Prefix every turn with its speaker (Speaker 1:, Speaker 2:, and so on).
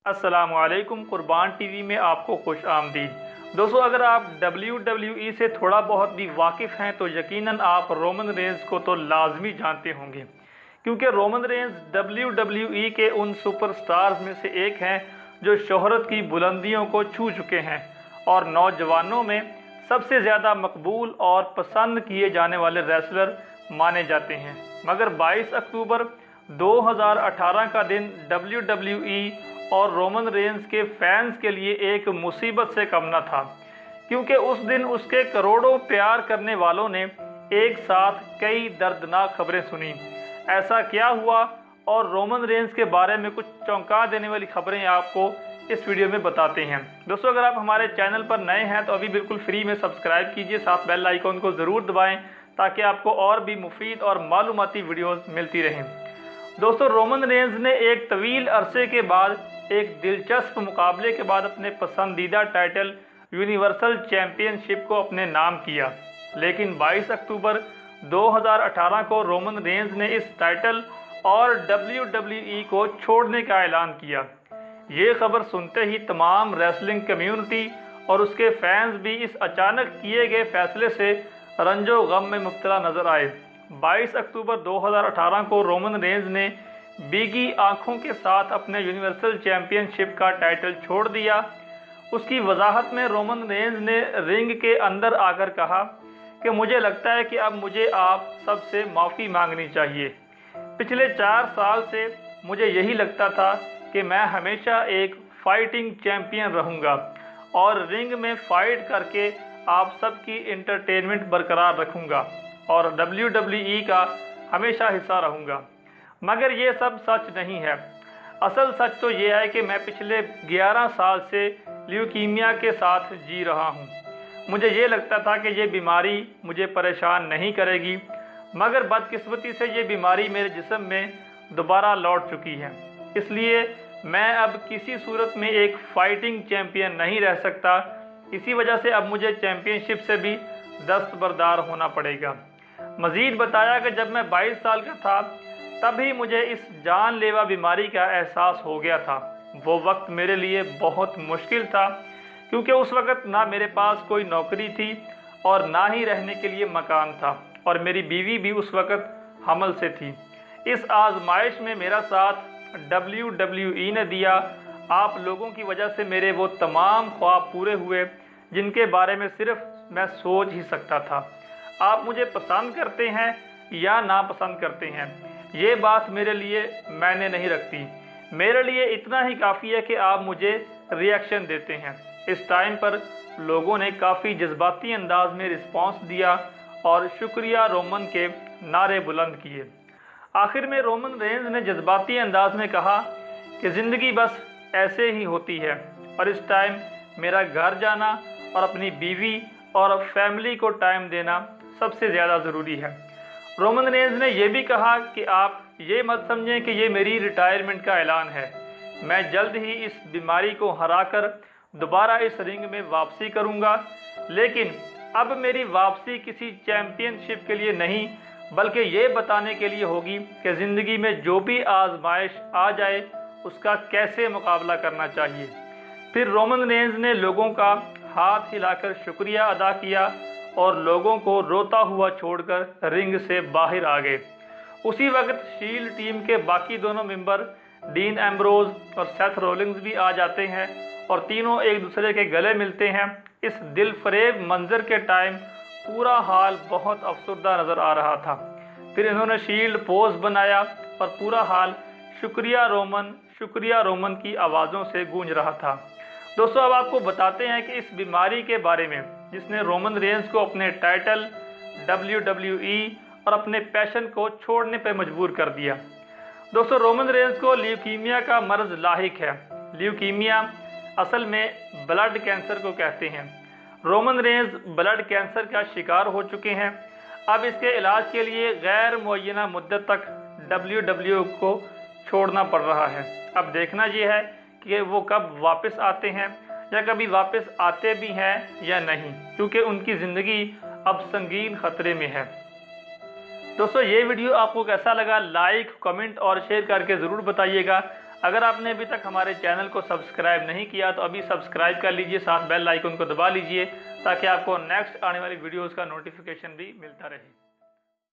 Speaker 1: अस्सलामुअलैकुम। कुर्बान टीवी में आपको खुश आमदीद। दोस्तों, अगर आप WWE से थोड़ा बहुत भी वाकिफ़ हैं तो यकीनन आप रोमन रेंज को तो लाजमी जानते होंगे, क्योंकि रोमन रेंज WWE के उन सुपरस्टार्स में से एक हैं जो शोहरत की बुलंदियों को छू चुके हैं और नौजवानों में सबसे ज़्यादा मकबूल और पसंद किए जाने वाले रेसलर माने जाते हैं। मगर 22 अक्टूबर 2018 का दिन WWE और रोमन रेंज के फैंस के लिए एक मुसीबत से कम न था, क्योंकि उस दिन उसके करोड़ों प्यार करने वालों ने एक साथ कई दर्दनाक खबरें सुनी। ऐसा क्या हुआ और रोमन रेंज के बारे में कुछ चौंका देने वाली खबरें आपको इस वीडियो में बताते हैं। दोस्तों, अगर आप हमारे चैनल पर नए हैं तो अभी बिल्कुल फ्री में सब्सक्राइब कीजिए, साथ बेल आइकॉन को ज़रूर दबाएं ताकि आपको और भी मुफीद और मालूमाती वीडियोस मिलती रहें। दोस्तों, रोमन रेंज ने एक तवील अरसे के बाद एक दिलचस्प मुकाबले के बाद अपने पसंदीदा टाइटल यूनिवर्सल चैम्पियनशिप को अपने नाम किया, लेकिन 22 अक्टूबर 2018 को रोमन रेंज ने इस टाइटल और WWE को छोड़ने का ऐलान किया। ये खबर सुनते ही तमाम रेसलिंग कम्युनिटी और उसके फैंस भी इस अचानक किए गए फैसले से रंजो गम में मुब्तला नजर आए। 22 अक्टूबर 2018 को रोमन रेंज ने बिगी आंखों के साथ अपने यूनिवर्सल चैम्पियनशिप का टाइटल छोड़ दिया। उसकी वजाहत में रोमन रेंज ने रिंग के अंदर आकर कहा कि मुझे लगता है कि अब मुझे आप सबसे माफ़ी मांगनी चाहिए। पिछले 4 साल से मुझे यही लगता था कि मैं हमेशा एक फाइटिंग चैम्पियन रहूँगा और रिंग में फ़ाइट करके आप सबकी एंटरटेनमेंट बरकरार रखूँगा और WWE का हमेशा हिस्सा रहूँगा। मगर ये सब सच नहीं है। असल सच तो ये है कि मैं पिछले 11 साल से ल्यूकीमिया के साथ जी रहा हूँ। मुझे ये लगता था कि ये बीमारी मुझे परेशान नहीं करेगी, मगर बदकिस्मती से ये बीमारी मेरे जिस्म में दोबारा लौट चुकी है। इसलिए मैं अब किसी सूरत में एक फाइटिंग चैम्पियन नहीं रह सकता। इसी वजह से अब मुझे चैम्पियनशिप से भी दस्तबरदार होना पड़ेगा। मज़ीद बताया कि जब मैं 22 साल का था तभी मुझे इस जानलेवा बीमारी का एहसास हो गया था। वो वक्त मेरे लिए बहुत मुश्किल था, क्योंकि उस वक्त ना मेरे पास कोई नौकरी थी और ना ही रहने के लिए मकान था, और मेरी बीवी भी उस वक्त हमल से थी। इस आजमाइश में मेरा साथ WWE ने दिया। आप लोगों की वजह से मेरे वो तमाम ख्वाब पूरे हुए जिनके बारे में सिर्फ मैं सोच ही सकता था। आप मुझे पसंद करते हैं या नापसंद करते हैं, ये बात मेरे लिए मैंने नहीं रखती। मेरे लिए इतना ही काफ़ी है कि आप मुझे रिएक्शन देते हैं। इस टाइम पर लोगों ने काफ़ी जज्बाती अंदाज में रिस्पांस दिया और शुक्रिया रोमन के नारे बुलंद किए। आखिर में रोमन रेंज ने जज्बाती अंदाज में कहा कि ज़िंदगी बस ऐसे ही होती है और इस टाइम मेरा घर जाना और अपनी बीवी और फैमिली को टाइम देना सबसे ज़्यादा ज़रूरी है। रोमन रेंज ने यह भी कहा कि आप ये मत समझें कि ये मेरी रिटायरमेंट का ऐलान है। मैं जल्द ही इस बीमारी को हराकर दोबारा इस रिंग में वापसी करूंगा, लेकिन अब मेरी वापसी किसी चैम्पियनशिप के लिए नहीं, बल्कि ये बताने के लिए होगी कि ज़िंदगी में जो भी आजमाइश आ जाए उसका कैसे मुकाबला करना चाहिए। फिर रोमन रेंज ने लोगों का हाथ हिलाकर शुक्रिया अदा किया और लोगों को रोता हुआ छोड़कर रिंग से बाहर आ गए। उसी वक्त शील्ड टीम के बाकी दोनों मेंबर डीन एम्ब्रोज और सेथ रोलिंग्स भी आ जाते हैं और तीनों एक दूसरे के गले मिलते हैं। इस दिलफरेब मंजर के टाइम पूरा हाल बहुत अफसरदा नज़र आ रहा था। फिर इन्होंने शील्ड पोज बनाया और पूरा हाल शुक्रिया रोमन की आवाज़ों से गूंज रहा था। दोस्तों, अब आपको बताते हैं कि इस बीमारी के बारे में जिसने रोमन रेंज को अपने टाइटल, WWE और अपने पैशन को छोड़ने पर मजबूर कर दिया। दोस्तों, रोमन रेंज को ल्यूकीमिया का मर्ज लाहिक है। ल्यूकीमिया असल में ब्लड कैंसर को कहते हैं। रोमन रेंज ब्लड कैंसर का शिकार हो चुके हैं। अब इसके इलाज के लिए गैर मुअय्यना मुद्दत तक WWE को छोड़ना पड़ रहा है। अब देखना यह है कि वो कब वापस आते हैं या कभी वापस आते भी हैं या नहीं, क्योंकि उनकी ज़िंदगी अब संगीन खतरे में है। दोस्तों, ये वीडियो आपको कैसा लगा? लाइक, कमेंट और शेयर करके ज़रूर बताइएगा। अगर आपने अभी तक हमारे चैनल को सब्सक्राइब नहीं किया तो अभी सब्सक्राइब कर लीजिए, साथ बेल आइकन को दबा लीजिए ताकि आपको नेक्स्ट आने वाली वीडियोज़ का नोटिफिकेशन भी मिलता रहे।